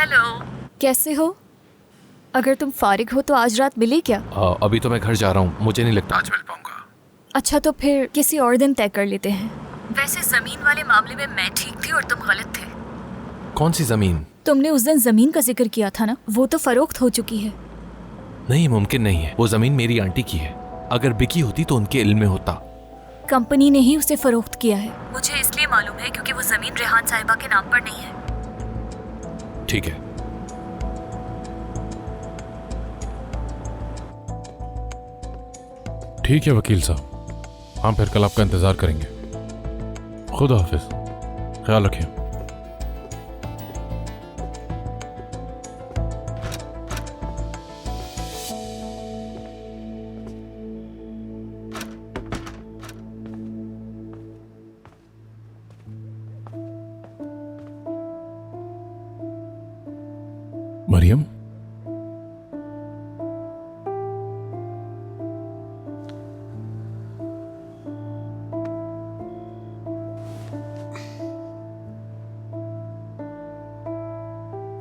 Hello, कैसे हो? अगर तुम फारिग हो तो आज रात मिले क्या? अभी तो मैं घर जा रहा हूँ, मुझे नहीं लगता आज मिल पाऊंगा। अच्छा तो फिर किसी और दिन तय कर लेते हैं। वैसे जमीन वाले मामले में मैं ठीक थी और तुम गलत थे। कौन सी जमीन? तुमने उस दिन जमीन का जिक्र किया था ना, वो तो फरोख्त हो चुकी है। नहीं, मुमकिन नहीं है। वो जमीन मेरी आंटी की है। अगर बिकी होती तो उनके इल्म में होता। कंपनी ने ही उसे फरोख्त किया है। मुझे इसलिए मालूम है क्योंकि वो जमीन रेहान साहिबा के नाम पर नहीं है। ठीक है। ठीक है वकील साहब, हम फिर कल आपका इंतजार करेंगे। खुदा हाफिज, ख्याल रखें। मरियम,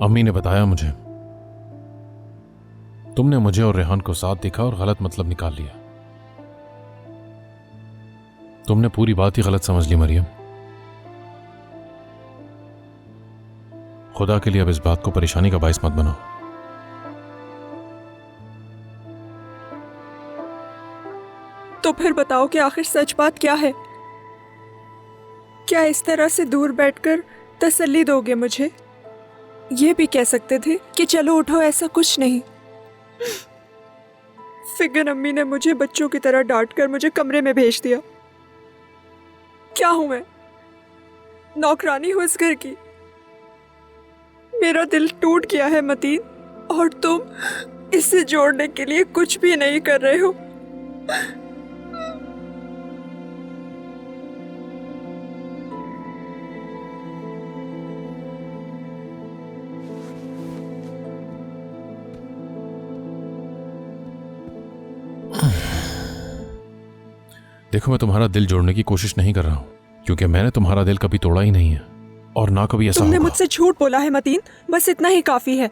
अम्मी ने बताया मुझे तुमने मुझे और रेहान को साथ देखा और गलत मतलब निकाल लिया। तुमने पूरी बात ही गलत समझ ली मरियम। खुदा के लिए अब इस बात को परेशानी का बाइस मत बनाओ। तो फिर बताओ कि आखिर सच बात क्या है? क्या इस तरह से दूर बैठकर तसल्ली दोगे मुझे? ये भी कह सकते थे कि चलो उठो, ऐसा कुछ नहीं। फिगर अम्मी ने मुझे बच्चों की तरह डांट कर मुझे कमरे में भेज दिया। क्या हूं मैं? नौकरानी हूं इस घर की। मेरा दिल टूट गया है मतीन, और तुम इसे जोड़ने के लिए कुछ भी नहीं कर रहे हो। देखो, मैं तुम्हारा दिल जोड़ने की कोशिश नहीं कर रहा हूं, क्योंकि मैंने तुम्हारा दिल कभी तोड़ा ही नहीं है और ना कभी ऐसा तुमने होगा। मुझसे झूठ बोला है मतीन, बस इतना ही काफी है।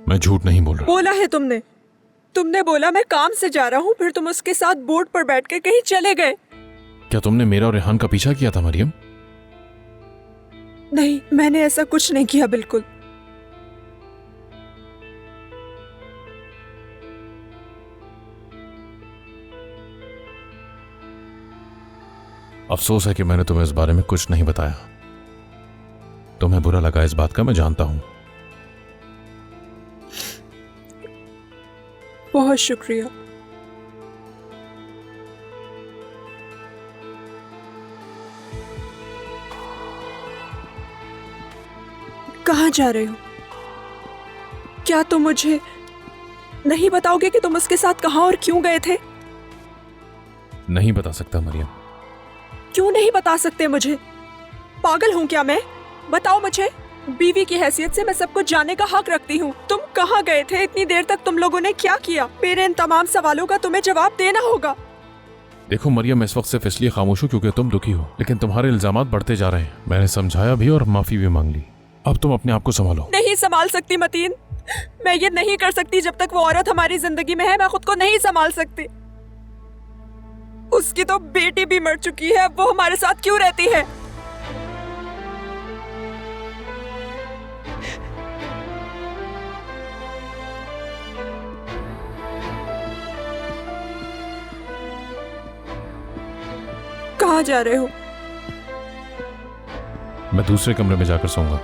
मैं झूठ नहीं बोल रहा। बोला है तुमने बोला मैं काम से जा रहा हूँ, फिर तुम उसके साथ बोट पर बैठकर कहीं चले गए। क्या तुमने मेरा और रेहान का पीछा किया था मरियम? नहीं, मैंने ऐसा कुछ नहीं किया, बिल्कुल। अफसोस है कि मैंने तुम्हें इस बारे में कुछ नहीं बताया। तुम्हें बुरा लगा इस बात का, मैं जानता हूं। बहुत शुक्रिया। कहाँ जा रहे हो? क्या तुम मुझे नहीं बताओगे कि तुम उसके साथ कहाँ और क्यों गए थे? नहीं बता सकता मरियम। क्यों नहीं बता सकते मुझे? पागल हूं क्या मैं? बताओ मुझे। बीवी की हैसियत से मैं सब कुछ जानने का हक रखती हूँ। तुम कहाँ गए थे? इतनी देर तक तुम लोगों ने क्या किया? मेरे इन तमाम सवालों का तुम्हें जवाब देना होगा। देखो मरियम, मैं इस वक्त सिर्फ इसलिए खामोश हूँ क्योंकि तुम दुखी हो, लेकिन तुम्हारे इल्जामात बढ़ते जा रहे हैं। मैंने समझाया भी और माफी भी मांग ली। अब तुम अपने आप को संभालो। नहीं संभाल सकती मतीन, मैं ये नहीं कर सकती। जब तक वो औरत हमारी जिंदगी में है, मैं खुद को नहीं संभाल सकती। उसकी तो बेटी भी मर चुकी है, अब वो हमारे साथ क्यों रहती है? कहाँ जा रहे हो? मैं दूसरे कमरे में जाकर सोऊंगा।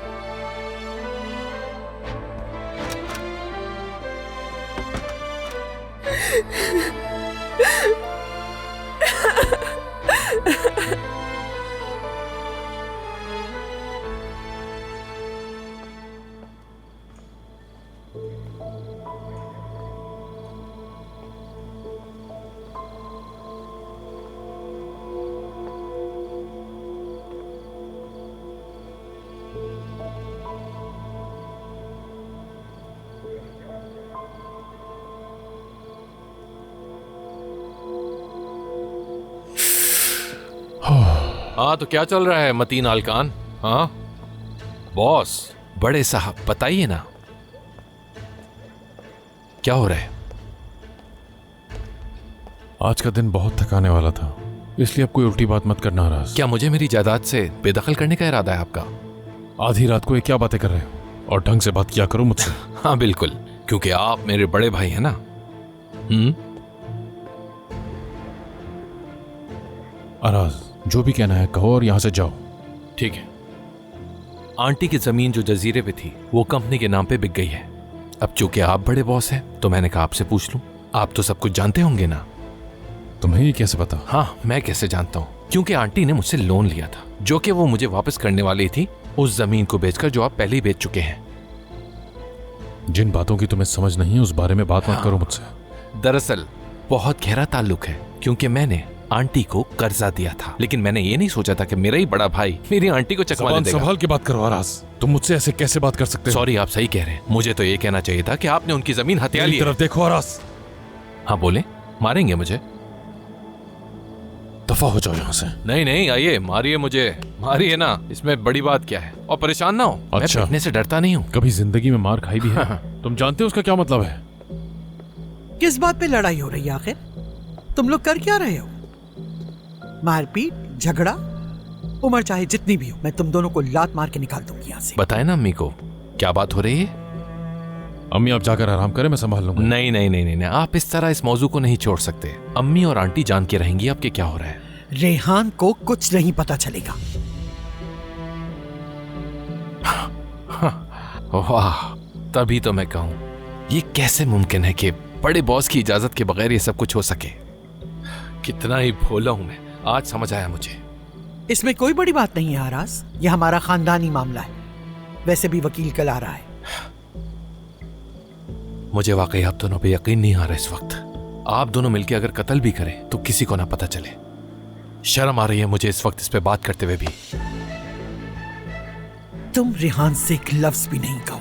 हाँ, तो क्या चल रहा है मतीन आलकान? हाँ बॉस, बड़े साहब बताइए ना, क्या हो रहा है? आज का दिन बहुत थकाने वाला था, इसलिए अब कोई उल्टी बात मत करना राज। क्या मुझे मेरी जायदाद से बेदखल करने का इरादा है आपका? आधी रात को ये क्या बातें कर रहे हो? और ढंग से बात किया करो मुझसे। हाँ बिल्कुल, क्योंकि आप मेरे बड़े भाई हैं ना। अराज, जो भी कहना है कहो और यहां से जाओ। ठीक है। आंटी की जमीन जो जजीरे पे थी वो कंपनी के नाम पे बिक गई है। अब चूंकि आप बड़े बॉस हैं तो मैंने कहा आपसे पूछ लूं। आप तो सब कुछ जानते होंगे ना। तुम्हें ये कैसे पता? हाँ, मैं कैसे जानता हूँ, क्योंकि आंटी ने मुझसे लोन लिया था जो कि वो मुझे वापस करने वाली थी उस जमीन को बेचकर जो आप पहले ही बेच चुके हैं। जिन बातों की तुम्हें समझ नहीं है उस बारे में बात मत करो मुझसे। दरअसल बहुत गहरा ताल्लुक है, क्योंकि मैंने आंटी को कर्जा दिया था, लेकिन मैंने ये नहीं सोचा था कि मेरा ही बड़ा भाई मेरी आंटी को चकमा दे देगा। संभाल के बात करो आराज, तुम मुझसे ऐसे कैसे बात कर सकते हो? सॉरी, आप सही कह रहे हैं। मुझे तो ये कहना चाहिए था कि आपने उनकी जमीन हथिया ली। तरफ देखो आराज। हाँ बोले, मारेंगे मुझे? दफा हो जाओ यहाँ से। नहीं नहीं, आइए मारिए मुझे, मारिए ना, इसमें बड़ी बात क्या है। और परेशान ना हो, मैं अच्छा। पिटने से डरता नहीं हूँ। कभी जिंदगी में मार खाई भी है? तुम जानते हो उसका क्या मतलब है? किस बात पे लड़ाई हो रही है आखिर? तुम लोग कर क्या रहे हो? मारपीट, झगड़ा? उम्र चाहे जितनी भी हो, मैं तुम दोनों को लात मार के निकाल दूंगी यहाँ से। बताए ना अम्मी को क्या बात हो रही है। अम्मी आप जाकर आराम करें, मैं संभाल लूंगा। नहीं नहीं नहीं नहीं, आप इस तरह इस मौजू को नहीं छोड़ सकते। अम्मी और आंटी जान के रहेंगी आपके क्या हो रहा है। रेहान को कुछ नहीं पता चलेगा। वाह, तभी तो मैं कहूं ये कैसे मुमकिन है कि बड़े बॉस की इजाजत के बगैर ये सब कुछ हो सके। कितना ही भोला हूं मैं, आज समझ आया मुझे। इसमें कोई बड़ी बात नहीं है आराज, यह हमारा खानदानी मामला है। वैसे भी वकील कल आ रहा है। मुझे वाकई आप दोनों पे यकीन नहीं आ रहा इस वक्त। आप दोनों मिलकर अगर कत्ल भी करें तो किसी को ना पता चले। शर्म आ रही है मुझे इस वक्त इस पे बात करते हुए भी। तुम रेहान से एक लफ्ज भी नहीं कहो।